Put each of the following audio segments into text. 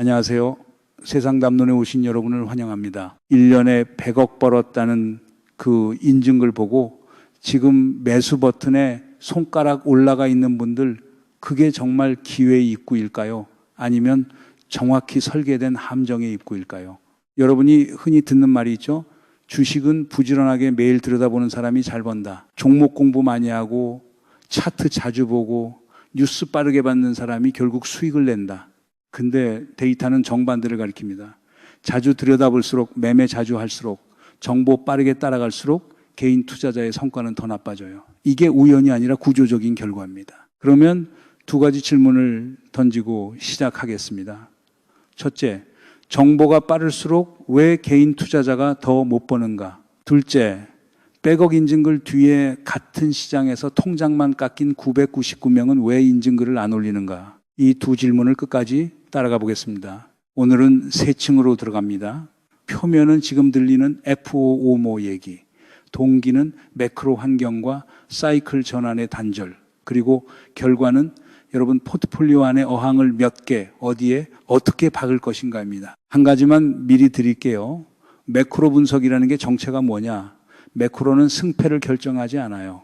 안녕하세요. 세상 담론에 오신 여러분을 환영합니다. 1년에 100억 벌었다는 그 인증글 보고 지금 매수 버튼에 손가락 올라가 있는 분들, 그게 정말 기회의 입구일까요? 아니면 정확히 설계된 함정의 입구일까요? 여러분이 흔히 듣는 말이 있죠? 주식은 부지런하게 매일 들여다보는 사람이 잘 번다. 종목 공부 많이 하고 차트 자주 보고 뉴스 빠르게 받는 사람이 결국 수익을 낸다. 근데 데이터는 정반대를 가리킵니다. 자주 들여다볼수록, 매매 자주 할수록, 정보 빠르게 따라갈수록 개인 투자자의 성과는 더 나빠져요. 이게 우연이 아니라 구조적인 결과입니다. 그러면 두 가지 질문을 던지고 시작하겠습니다. 첫째, 정보가 빠를수록 왜 개인 투자자가 더 못 버는가? 둘째, 100억 인증글 뒤에 같은 시장에서 통장만 깎인 999명은 왜 인증글을 안 올리는가? 이 두 질문을 끝까지 따라가 보겠습니다. 오늘은 세 층으로 들어갑니다. 표면은 지금 들리는 FOMO 얘기, 동기는 매크로 환경과 사이클 전환의 단절, 그리고 결과는 여러분 포트폴리오 안에 어항을 몇 개, 어디에 어떻게 박을 것인가입니다. 한 가지만 미리 드릴게요. 매크로 분석이라는 게 정체가 뭐냐? 매크로는 승패를 결정하지 않아요.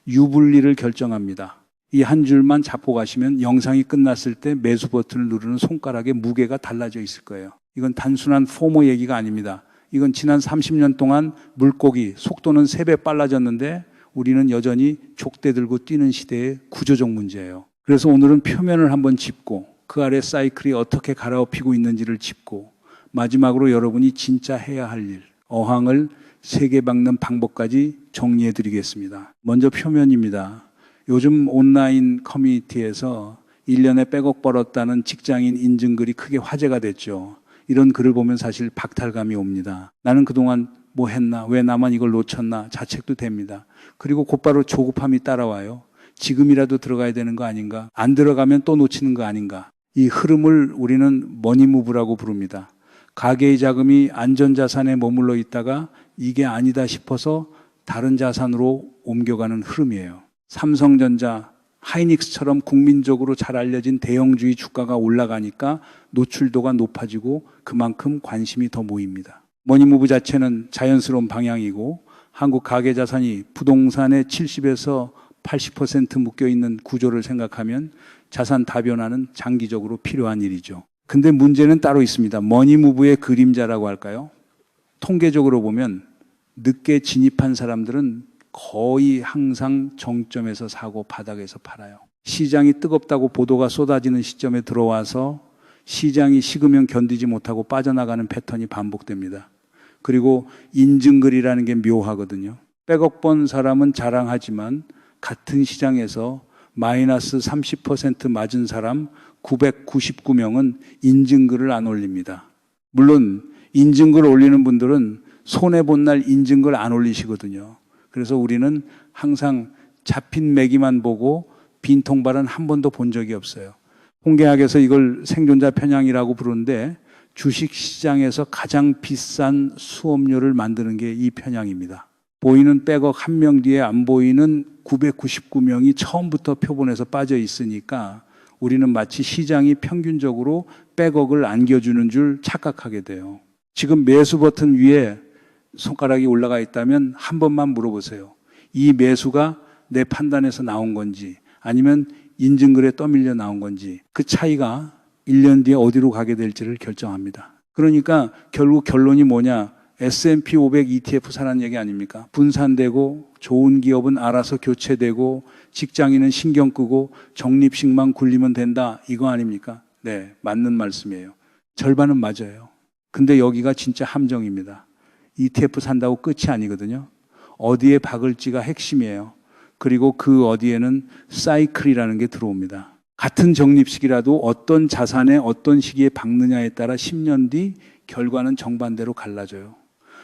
유불리를 결정합니다. 이 한 줄만 잡고 가시면 영상이 끝났을 때 매수 버튼을 누르는 손가락의 무게가 달라져 있을 거예요. 이건 단순한 포모 얘기가 아닙니다. 이건 지난 30년 동안 물고기, 속도는 3배 빨라졌는데 우리는 여전히 족대 들고 뛰는 시대의 구조적 문제예요. 그래서 오늘은 표면을 한번 짚고 그 아래 사이클이 어떻게 갈아엎히고 있는지를 짚고 마지막으로 여러분이 진짜 해야 할 일, 어항을 3개 박는 방법까지 정리해 드리겠습니다. 먼저 표면입니다. 요즘 온라인 커뮤니티에서 1년에 100억 벌었다는 직장인 인증글이 크게 화제가 됐죠. 이런 글을 보면 사실 박탈감이 옵니다. 나는 그동안 뭐 했나? 왜 나만 이걸 놓쳤나? 자책도 됩니다. 그리고 곧바로 조급함이 따라와요. 지금이라도 들어가야 되는 거 아닌가? 안 들어가면 또 놓치는 거 아닌가? 이 흐름을 우리는 머니무브라고 부릅니다. 가계의 자금이 안전자산에 머물러 있다가 이게 아니다 싶어서 다른 자산으로 옮겨가는 흐름이에요. 삼성전자, 하이닉스처럼 국민적으로 잘 알려진 대형주의 주가가 올라가니까 노출도가 높아지고 그만큼 관심이 더 모입니다. 머니무브 자체는 자연스러운 방향이고 한국 가계자산이 부동산의 70에서 80% 묶여있는 구조를 생각하면 자산 다변화는 장기적으로 필요한 일이죠. 근데 문제는 따로 있습니다. 머니무브의 그림자라고 할까요? 통계적으로 보면 늦게 진입한 사람들은 거의 항상 정점에서 사고 바닥에서 팔아요. 시장이 뜨겁다고 보도가 쏟아지는 시점에 들어와서 시장이 식으면 견디지 못하고 빠져나가는 패턴이 반복됩니다. 그리고 인증글이라는 게 묘하거든요. 100억 번 사람은 자랑하지만 같은 시장에서 마이너스 30% 맞은 사람 999명은 인증글을 안 올립니다. 물론 인증글 올리는 분들은 손해본 날 인증글 안 올리시거든요. 그래서 우리는 항상 잡힌 매기만 보고 빈통발은 한 번도 본 적이 없어요. 홍계학에서 이걸 생존자 편향이라고 부르는데 주식시장에서 가장 비싼 수업료를 만드는 게 이 편향입니다. 보이는 100억 한 명 뒤에 안 보이는 999명이 처음부터 표본에서 빠져 있으니까 우리는 마치 시장이 평균적으로 100억을 안겨주는 줄 착각하게 돼요. 지금 매수 버튼 위에 손가락이 올라가 있다면 한 번만 물어보세요. 이 매수가 내 판단에서 나온 건지 아니면 인증글에 떠밀려 나온 건지 그 차이가 1년 뒤에 어디로 가게 될지를 결정합니다. 그러니까 결국 결론이 뭐냐? S&P 500 ETF 사라는 얘기 아닙니까? 분산되고 좋은 기업은 알아서 교체되고 직장인은 신경 끄고 적립식만 굴리면 된다. 이거 아닙니까? 네, 맞는 말씀이에요. 절반은 맞아요. 근데 여기가 진짜 함정입니다. ETF 산다고 끝이 아니거든요. 어디에 박을지가 핵심이에요. 그리고 그 어디에는 사이클이라는 게 들어옵니다. 같은 적립식이라도 어떤 자산에 어떤 시기에 박느냐에 따라 10년 뒤 결과는 정반대로 갈라져요.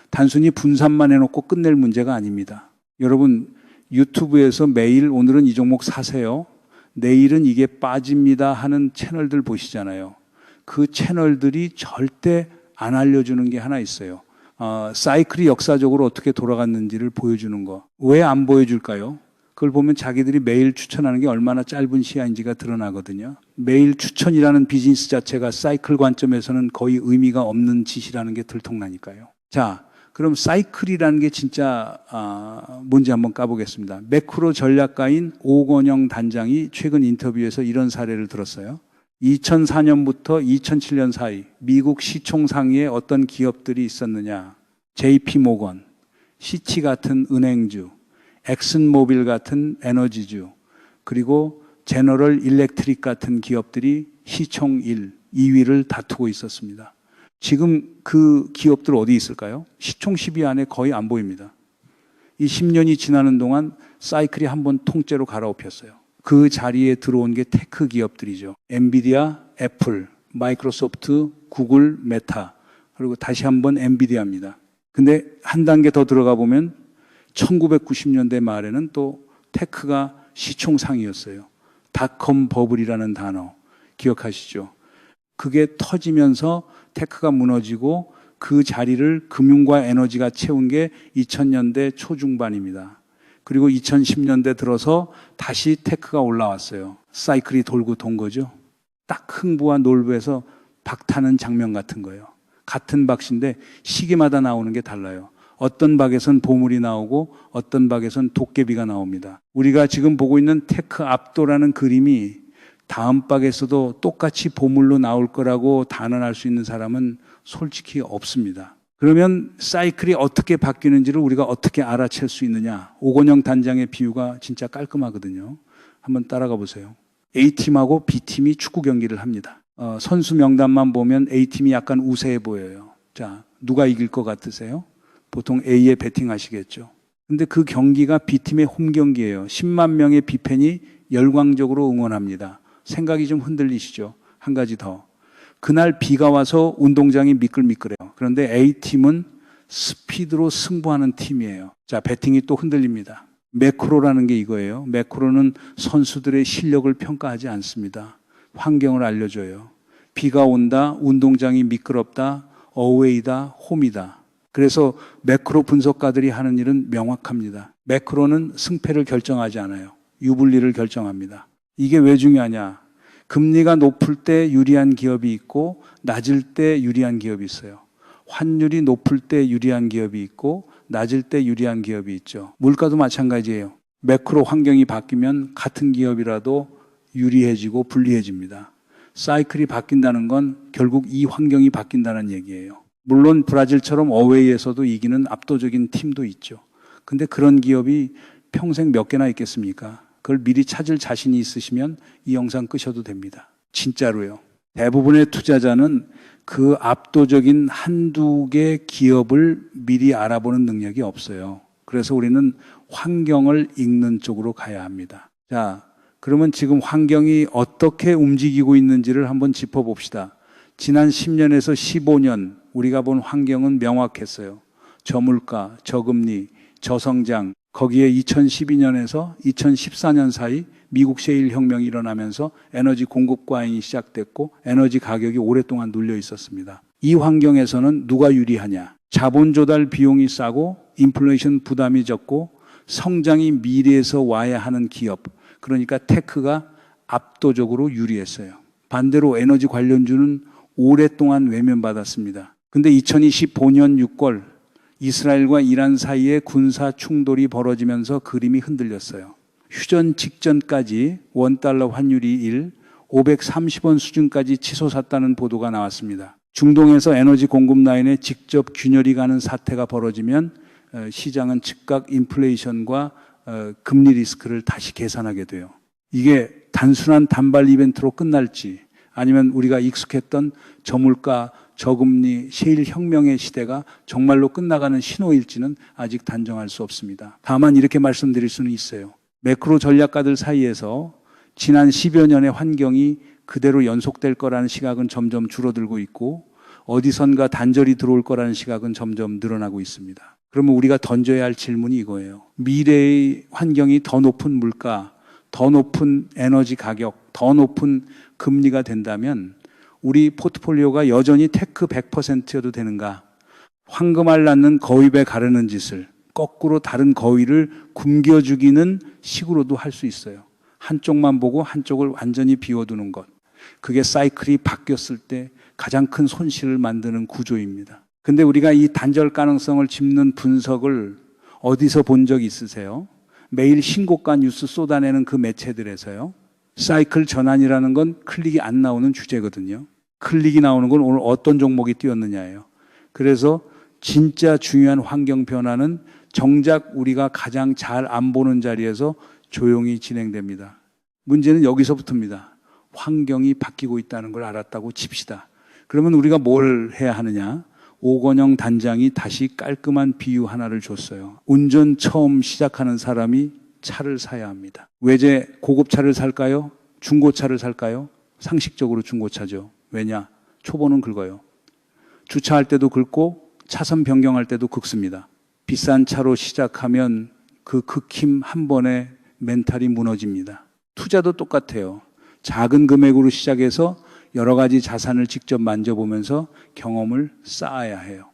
단순히 분산만 해놓고 끝낼 문제가 아닙니다. 여러분 유튜브에서 매일 오늘은 이 종목 사세요. 내일은 이게 빠집니다 하는 채널들 보시잖아요. 그 채널들이 절대 안 알려주는 게 하나 있어요. 사이클이 역사적으로 어떻게 돌아갔는지를 보여주는 거. 왜 안 보여줄까요? 그걸 보면 자기들이 매일 추천하는 게 얼마나 짧은 시야인지가 드러나거든요. 매일 추천이라는 비즈니스 자체가 사이클 관점에서는 거의 의미가 없는 짓이라는 게 들통나니까요. 자, 그럼 사이클이라는 게 진짜 뭔지 한번 까보겠습니다. 매크로 전략가인 오건영 단장이 최근 인터뷰에서 이런 사례를 들었어요. 2004년부터 2007년 사이 미국 시총 상위에 어떤 기업들이 있었느냐. JP 모건, 시치 같은 은행주, 엑슨모빌 같은 에너지주, 그리고 제너럴 일렉트릭 같은 기업들이 시총 1, 2위를 다투고 있었습니다. 지금 그 기업들 어디 있을까요? 시총 10위 안에 거의 안 보입니다. 이 10년이 지나는 동안 사이클이 한번 통째로 갈아엎였어요. 그 자리에 들어온 게 테크 기업들이죠. 엔비디아, 애플, 마이크로소프트, 구글, 메타, 그리고 다시 한번 엔비디아입니다. 근데 한 단계 더 들어가 보면 1990년대 말에는 또 테크가 시총 상위였어요. 닷컴 버블이라는 단어 기억하시죠? 그게 터지면서 테크가 무너지고 그 자리를 금융과 에너지가 채운 게 2000년대 초중반입니다. 그리고 2010년대 들어서 다시 테크가 올라왔어요. 사이클이 돌고 돈 거죠. 딱 흥부와 놀부에서 박타는 장면 같은 거예요. 같은 박씨인데 시기마다 나오는 게 달라요. 어떤 박에선 보물이 나오고 어떤 박에선 도깨비가 나옵니다. 우리가 지금 보고 있는 테크 압도라는 그림이 다음 박에서도 똑같이 보물로 나올 거라고 단언할 수 있는 사람은 솔직히 없습니다. 그러면 사이클이 어떻게 바뀌는지를 우리가 어떻게 알아챌 수 있느냐. 오건영 단장의 비유가 진짜 깔끔하거든요. 한번 따라가 보세요. A팀하고 B팀이 축구 경기를 합니다. 선수 명단만 보면 A팀이 약간 우세해 보여요. 자, 누가 이길 것 같으세요? 보통 A에 베팅하시겠죠. 근데 그 경기가 B팀의 홈 경기예요. 10만 명의 B팬이 열광적으로 응원합니다. 생각이 좀 흔들리시죠? 한 가지 더. 그날 비가 와서 운동장이 미끌미끌해요. 그런데 A팀은 스피드로 승부하는 팀이에요. 자, 배팅이 또 흔들립니다. 매크로라는 게 이거예요. 매크로는 선수들의 실력을 평가하지 않습니다. 환경을 알려줘요. 비가 온다, 운동장이 미끄럽다, 어웨이다, 홈이다. 그래서 매크로 분석가들이 하는 일은 명확합니다. 매크로는 승패를 결정하지 않아요. 유불리를 결정합니다. 이게 왜 중요하냐? 금리가 높을 때 유리한 기업이 있고 낮을 때 유리한 기업이 있어요. 환율이 높을 때 유리한 기업이 있고 낮을 때 유리한 기업이 있죠. 물가도 마찬가지예요. 매크로 환경이 바뀌면 같은 기업이라도 유리해지고 불리해집니다. 사이클이 바뀐다는 건 결국 이 환경이 바뀐다는 얘기예요. 물론 브라질처럼 어웨이에서도 이기는 압도적인 팀도 있죠. 근데 그런 기업이 평생 몇 개나 있겠습니까? 그걸 미리 찾을 자신이 있으시면 이 영상 끄셔도 됩니다. 진짜로요. 대부분의 투자자는 그 압도적인 한두 개 기업을 미리 알아보는 능력이 없어요. 그래서 우리는 환경을 읽는 쪽으로 가야 합니다. 자, 그러면 지금 환경이 어떻게 움직이고 있는지를 한번 짚어봅시다. 지난 10년에서 15년 우리가 본 환경은 명확했어요. 저물가, 저금리, 저성장, 거기에 2012년에서 2014년 사이 미국 셰일 혁명이 일어나면서 에너지 공급 과잉이 시작됐고 에너지 가격이 오랫동안 눌려 있었습니다. 이 환경에서는 누가 유리하냐? 자본 조달 비용이 싸고 인플레이션 부담이 적고 성장이 미래에서 와야 하는 기업, 그러니까 테크가 압도적으로 유리했어요. 반대로 에너지 관련주는 오랫동안 외면받았습니다. 근데 2025년 6월 이스라엘과 이란 사이에 군사 충돌이 벌어지면서 그림이 흔들렸어요. 휴전 직전까지 원달러 환율이 530원 수준까지 치솟았다는 보도가 나왔습니다. 중동에서 에너지 공급 라인에 직접 균열이 가는 사태가 벌어지면 시장은 즉각 인플레이션과 금리 리스크를 다시 계산하게 돼요. 이게 단순한 단발 이벤트로 끝날지 아니면 우리가 익숙했던 저물가, 저금리, 셰일 혁명의 시대가 정말로 끝나가는 신호일지는 아직 단정할 수 없습니다. 다만 이렇게 말씀드릴 수는 있어요. 매크로 전략가들 사이에서 지난 10여 년의 환경이 그대로 연속될 거라는 시각은 점점 줄어들고 있고 어디선가 단절이 들어올 거라는 시각은 점점 늘어나고 있습니다. 그러면 우리가 던져야 할 질문이 이거예요. 미래의 환경이 더 높은 물가, 더 높은 에너지 가격, 더 높은 금리가 된다면 우리 포트폴리오가 여전히 테크 100%여도 되는가? 황금알 낳는 거위배 가르는 짓을 거꾸로 다른 거위를 굶겨 죽이는 식으로도 할 수 있어요. 한쪽만 보고 한쪽을 완전히 비워두는 것. 그게 사이클이 바뀌었을 때 가장 큰 손실을 만드는 구조입니다. 근데 우리가 이 단절 가능성을 짚는 분석을 어디서 본 적 있으세요? 매일 신고가 뉴스 쏟아내는 그 매체들에서요. 사이클 전환이라는 건 클릭이 안 나오는 주제거든요. 클릭이 나오는 건 오늘 어떤 종목이 뛰었느냐예요. 그래서 진짜 중요한 환경 변화는 정작 우리가 가장 잘 안 보는 자리에서 조용히 진행됩니다. 문제는 여기서부터입니다. 환경이 바뀌고 있다는 걸 알았다고 칩시다. 그러면 우리가 뭘 해야 하느냐? 오건영 단장이 다시 깔끔한 비유 하나를 줬어요. 운전 처음 시작하는 사람이 차를 사야 합니다. 외제 고급차를 살까요? 중고차를 살까요? 상식적으로 중고차죠. 왜냐? 초보는 긁어요. 주차할 때도 긁고 차선 변경할 때도 긁습니다. 비싼 차로 시작하면 그 긁힘 한 번에 멘탈이 무너집니다. 투자도 똑같아요. 작은 금액으로 시작해서 여러 가지 자산을 직접 만져보면서 경험을 쌓아야 해요.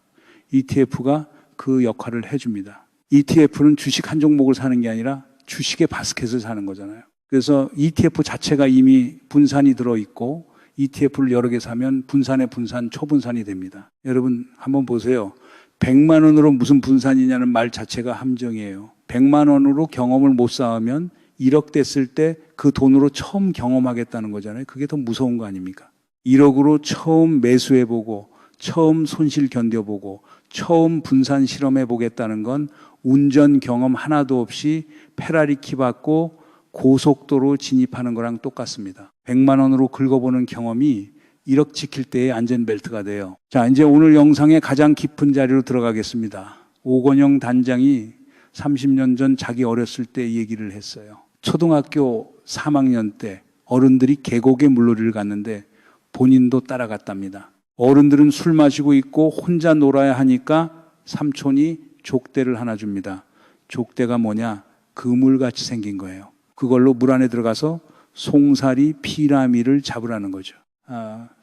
ETF가 그 역할을 해줍니다. ETF는 주식 한 종목을 사는 게 아니라 주식의 바스켓을 사는 거잖아요. 그래서 ETF 자체가 이미 분산이 들어있고 ETF를 여러 개 사면 분산의 분산, 초분산이 됩니다. 여러분 한번 보세요. 100만 원으로 무슨 분산이냐는 말 자체가 함정이에요. 100만 원으로 경험을 못 쌓으면 1억 됐을 때 그 돈으로 처음 경험하겠다는 거잖아요. 그게 더 무서운 거 아닙니까? 1억으로 처음 매수해보고 처음 손실 견뎌보고 처음 분산 실험해보겠다는 건 운전 경험 하나도 없이 페라리 키 받고 고속도로 진입하는 거랑 똑같습니다. 100만 원으로 긁어보는 경험이 1억 지킬 때의 안전벨트가 돼요. 자, 이제 오늘 영상의 가장 깊은 자리로 들어가겠습니다. 오건영 단장이 30년 전 자기 어렸을 때 얘기를 했어요. 초등학교 3학년 때 어른들이 계곡에 물놀이를 갔는데 본인도 따라갔답니다. 어른들은 술 마시고 있고 혼자 놀아야 하니까 삼촌이 족대를 하나 줍니다. 족대가 뭐냐? 그물같이 생긴 거예요. 그걸로 물 안에 들어가서 송사리, 피라미를 잡으라는 거죠.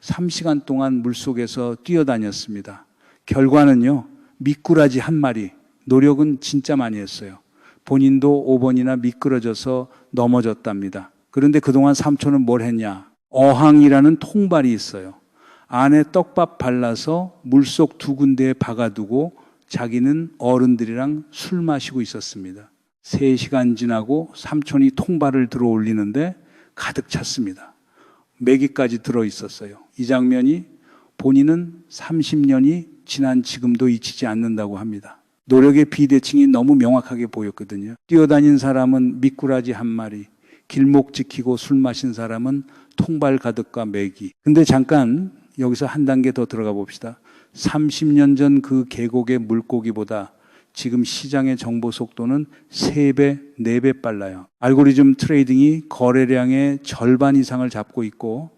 3시간 동안 물속에서 뛰어다녔습니다. 결과는요, 미꾸라지 한 마리. 노력은 진짜 많이 했어요. 본인도 5번이나 미끄러져서 넘어졌답니다. 그런데 그동안 삼촌은 뭘 했냐? 어항이라는 통발이 있어요. 안에 떡밥 발라서 물속 두 군데에 박아두고 자기는 어른들이랑 술 마시고 있었습니다. 3시간 지나고 삼촌이 통발을 들어 올리는데 가득 찼습니다. 메기까지 들어 있었어요. 이 장면이 본인은 30년이 지난 지금도 잊히지 않는다고 합니다. 노력의 비대칭이 너무 명확하게 보였거든요. 뛰어다닌 사람은 미꾸라지 한 마리, 길목 지키고 술 마신 사람은 통발 가득과 메기. 근데 잠깐 여기서 한 단계 더 들어가 봅시다. 30년 전 그 계곡의 물고기보다 지금 시장의 정보 속도는 3배, 4배 빨라요. 알고리즘 트레이딩이 거래량의 절반 이상을 잡고 있고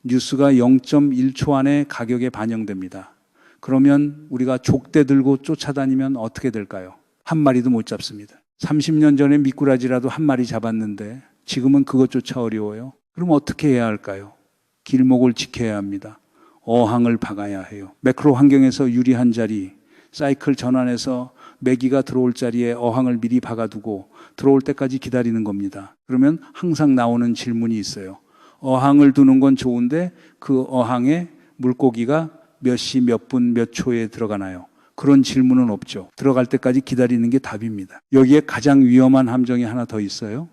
뉴스가 0.1초 안에 가격에 반영됩니다. 그러면 우리가 족대 들고 쫓아다니면 어떻게 될까요? 한 마리도 못 잡습니다. 30년 전에 미꾸라지라도 한 마리 잡았는데 지금은 그것조차 어려워요. 그럼 어떻게 해야 할까요? 길목을 지켜야 합니다. 어항을 박아야 해요. 매크로 환경에서 유리한 자리, 사이클 전환에서 메기가 들어올 자리에 어항을 미리 박아두고 들어올 때까지 기다리는 겁니다. 그러면 항상 나오는 질문이 있어요. 어항을 두는 건 좋은데 그 어항에 물고기가 몇 시, 몇 분, 몇 초에 들어가나요? 그런 질문은 없죠. 들어갈 때까지 기다리는 게 답입니다. 여기에 가장 위험한 함정이 하나 더 있어요.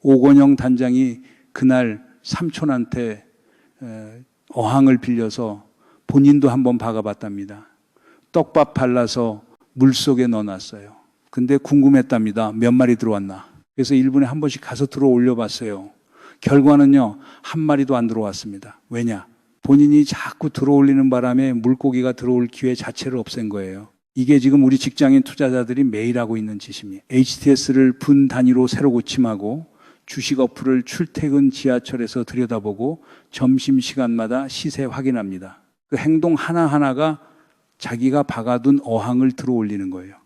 오건영 단장이 그날 삼촌한테 어항을 빌려서 본인도 한번 박아봤답니다. 떡밥 발라서 물속에 넣어놨어요. 근데 궁금했답니다. 몇 마리 들어왔나. 그래서 1분에 한 번씩 가서 들어 올려봤어요. 결과는요, 한 마리도 안 들어왔습니다. 왜냐? 본인이 자꾸 들어올리는 바람에 물고기가 들어올 기회 자체를 없앤 거예요. 이게 지금 우리 직장인 투자자들이 매일 하고 있는 짓입니다. HTS를 분 단위로 새로 고침하고 주식 어플을 출퇴근 지하철에서 들여다보고 점심시간마다 시세 확인합니다. 그 행동 하나하나가 자기가 박아둔 어항을 들어올리는 거예요.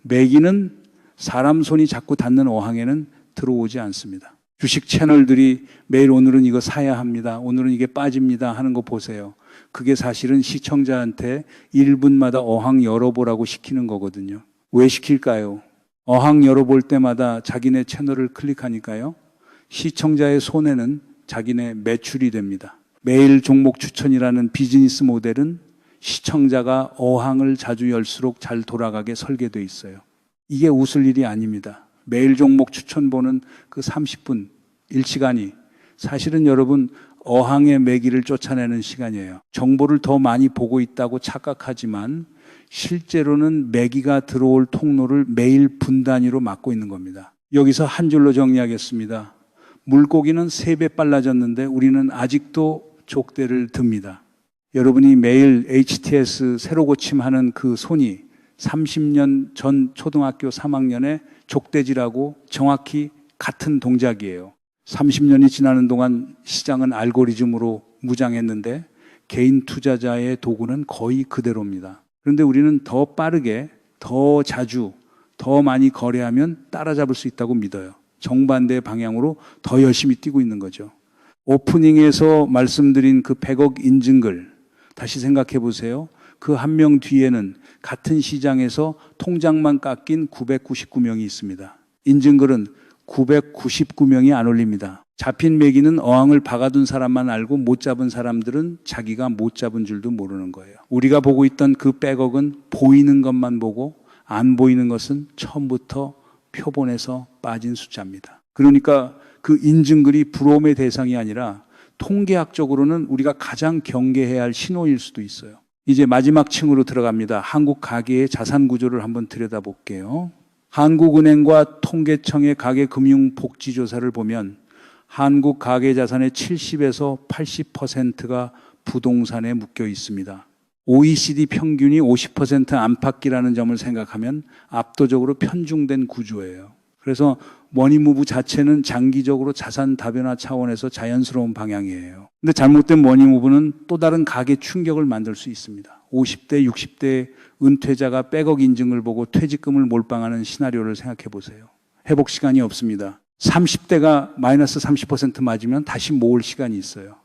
메기는 사람 손이 자꾸 닿는 어항에는 들어오지 않습니다. 주식 채널들이 매일 오늘은 이거 사야 합니다. 오늘은 이게 빠집니다 하는 거 보세요. 그게 사실은 시청자한테 1분마다 어항 열어보라고 시키는 거거든요. 왜 시킬까요? 어항 열어볼 때마다 자기네 채널을 클릭하니까요. 시청자의 손에는 자기네 매출이 됩니다. 매일 종목 추천이라는 비즈니스 모델은 시청자가 어항을 자주 열수록 잘 돌아가게 설계되어 있어요. 이게 웃을 일이 아닙니다. 매일 종목 추천 보는 그 30분, 1시간이 사실은 여러분 어항의 매기를 쫓아내는 시간이에요. 정보를 더 많이 보고 있다고 착각하지만 실제로는 매기가 들어올 통로를 매일 분 단위로 막고 있는 겁니다. 여기서 한 줄로 정리하겠습니다. 물고기는 3배 빨라졌는데 우리는 아직도 족대를 듭니다. 여러분이 매일 HTS 새로 고침하는 그 손이 30년 전 초등학교 3학년에 족대질하고 정확히 같은 동작이에요. 30년이 지나는 동안 시장은 알고리즘으로 무장했는데 개인 투자자의 도구는 거의 그대로입니다. 그런데 우리는 더 빠르게, 더 자주, 더 많이 거래하면 따라잡을 수 있다고 믿어요. 정반대 방향으로 더 열심히 뛰고 있는 거죠. 오프닝에서 말씀드린 그 100억 인증글 다시 생각해 보세요. 그 한 명 뒤에는 같은 시장에서 통장만 깎인 999명이 있습니다. 인증글은 999명이 안 올립니다. 잡힌 매기는 어항을 박아둔 사람만 알고 못 잡은 사람들은 자기가 못 잡은 줄도 모르는 거예요. 우리가 보고 있던 그 100억은 보이는 것만 보고 안 보이는 것은 처음부터 표본에서 빠진 숫자입니다. 그러니까 그 인증글이 부러움의 대상이 아니라 통계학적으로는 우리가 가장 경계해야 할 신호일 수도 있어요. 이제 마지막 층으로 들어갑니다. 한국 가계의 자산 구조를 한번 들여다볼게요. 한국은행과 통계청의 가계금융복지조사를 보면 한국 가계자산의 70에서 80%가 부동산에 묶여 있습니다. OECD 평균이 50% 안팎이라는 점을 생각하면 압도적으로 편중된 구조예요. 그래서 머니무브 자체는 장기적으로 자산 다변화 차원에서 자연스러운 방향이에요. 근데 잘못된 머니무브는 또 다른 가계 충격을 만들 수 있습니다. 50대, 60대 은퇴자가 100억 인증을 보고 퇴직금을 몰빵하는 시나리오를 생각해 보세요. 회복 시간이 없습니다. 30대가 마이너스 30% 맞으면 다시 모을 시간이 있어요.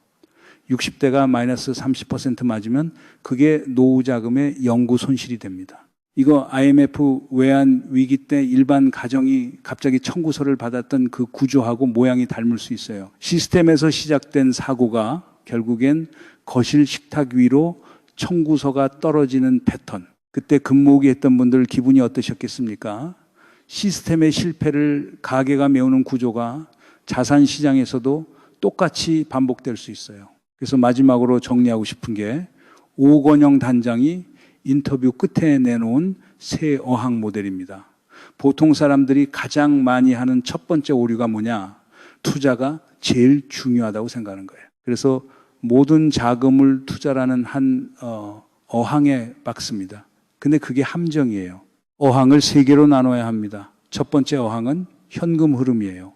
60대가 마이너스 30% 맞으면 그게 노후 자금의 영구 손실이 됩니다. 이거 IMF 외환 위기 때 일반 가정이 갑자기 청구서를 받았던 그 구조하고 모양이 닮을 수 있어요. 시스템에서 시작된 사고가 결국엔 거실 식탁 위로 청구서가 떨어지는 패턴. 그때 근무하게 했던 분들 기분이 어떠셨겠습니까? 시스템의 실패를 가계가 메우는 구조가 자산 시장에서도 똑같이 반복될 수 있어요. 그래서 마지막으로 정리하고 싶은 게 오건영 단장이 인터뷰 끝에 내놓은 새 어항 모델입니다. 보통 사람들이 가장 많이 하는 첫 번째 오류가 뭐냐? 투자가 제일 중요하다고 생각하는 거예요. 그래서 모든 자금을 투자라는 한 어항에 박습니다. 근데 그게 함정이에요. 어항을 3개로 나눠야 합니다. 첫 번째 어항은 현금 흐름이에요.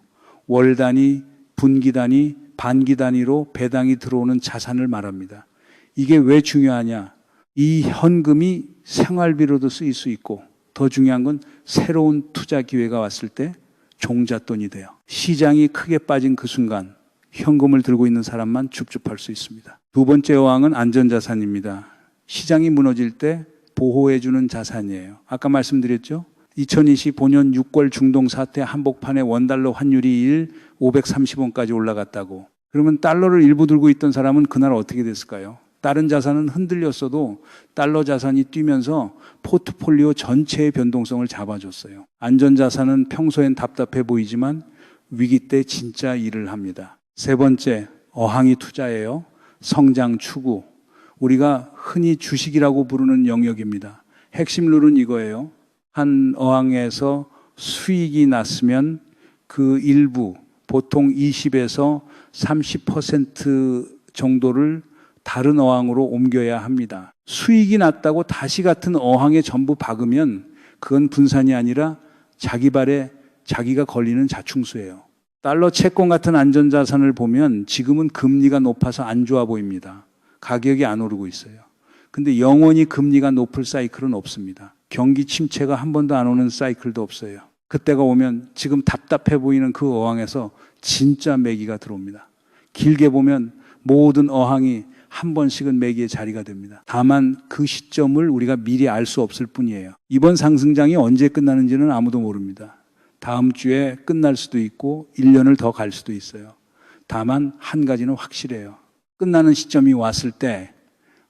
월 단위, 분기 단위, 반기 단위로 배당이 들어오는 자산을 말합니다. 이게 왜 중요하냐? 이 현금이 생활비로도 쓰일 수 있고 더 중요한 건 새로운 투자 기회가 왔을 때 종잣돈이 돼요. 시장이 크게 빠진 그 순간 현금을 들고 있는 사람만 줍줍할 수 있습니다. 두 번째 어항은 안전자산입니다. 시장이 무너질 때 보호해주는 자산이에요. 아까 말씀드렸죠? 2025년 6월 중동 사태 한복판에 원달러 환율이 1 530원까지 올라갔다고. 그러면 달러를 일부 들고 있던 사람은 그날 어떻게 됐을까요? 다른 자산은 흔들렸어도 달러 자산이 뛰면서 포트폴리오 전체의 변동성을 잡아줬어요. 안전자산은 평소엔 답답해 보이지만 위기 때 진짜 일을 합니다. 세 번째, 어항이 투자예요. 성장 추구. 우리가 흔히 주식이라고 부르는 영역입니다. 핵심 룰은 이거예요. 한 어항에서 수익이 났으면 그 일부, 보통 20에서 30% 정도를 다른 어항으로 옮겨야 합니다. 수익이 났다고 다시 같은 어항에 전부 박으면 그건 분산이 아니라 자기 발에 자기가 걸리는 자충수예요. 달러 채권 같은 안전자산을 보면 지금은 금리가 높아서 안 좋아 보입니다. 가격이 안 오르고 있어요. 근데 영원히 금리가 높을 사이클은 없습니다. 경기 침체가 한 번도 안 오는 사이클도 없어요. 그때가 오면 지금 답답해 보이는 그 어항에서 진짜 매기가 들어옵니다. 길게 보면 모든 어항이 한 번씩은 매기의 자리가 됩니다. 다만 그 시점을 우리가 미리 알 수 없을 뿐이에요. 이번 상승장이 언제 끝나는지는 아무도 모릅니다. 다음 주에 끝날 수도 있고 1년을 더 갈 수도 있어요. 다만 한 가지는 확실해요. 끝나는 시점이 왔을 때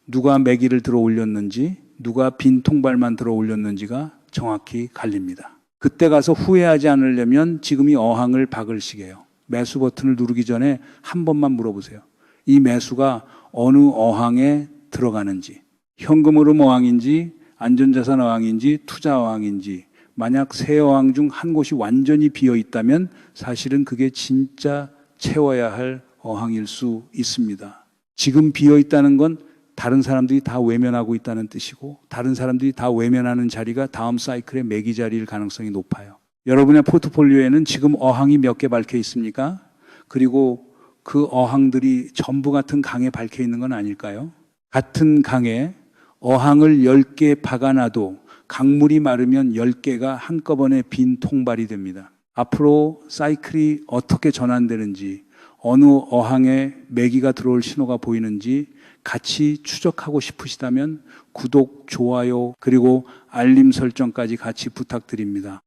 누가 매기를 들어 올렸는지, 누가 빈 통발만 들어 올렸는지가 정확히 갈립니다. 그때 가서 후회하지 않으려면 지금이 어항을 박을 시기예요. 매수 버튼을 누르기 전에 한 번만 물어보세요. 이 매수가 어느 어항에 들어가는지, 현금흐름 어항인지, 안전자산 어항인지, 투자 어항인지, 만약 세 어항 중 한 곳이 완전히 비어 있다면 사실은 그게 진짜 채워야 할 어항일 수 있습니다. 지금 비어 있다는 건 다른 사람들이 다 외면하고 있다는 뜻이고, 다른 사람들이 다 외면하는 자리가 다음 사이클의 매기 자리일 가능성이 높아요. 여러분의 포트폴리오에는 지금 어항이 몇 개 밝혀 있습니까? 그리고 그 어항들이 전부 같은 강에 밝혀 있는 건 아닐까요? 같은 강에 어항을 10개 박아놔도 강물이 마르면 10개가 한꺼번에 빈 통발이 됩니다. 앞으로 사이클이 어떻게 전환되는지, 어느 어항에 매기가 들어올 신호가 보이는지 같이 추적하고 싶으시다면 구독, 좋아요, 그리고 알림 설정까지 같이 부탁드립니다.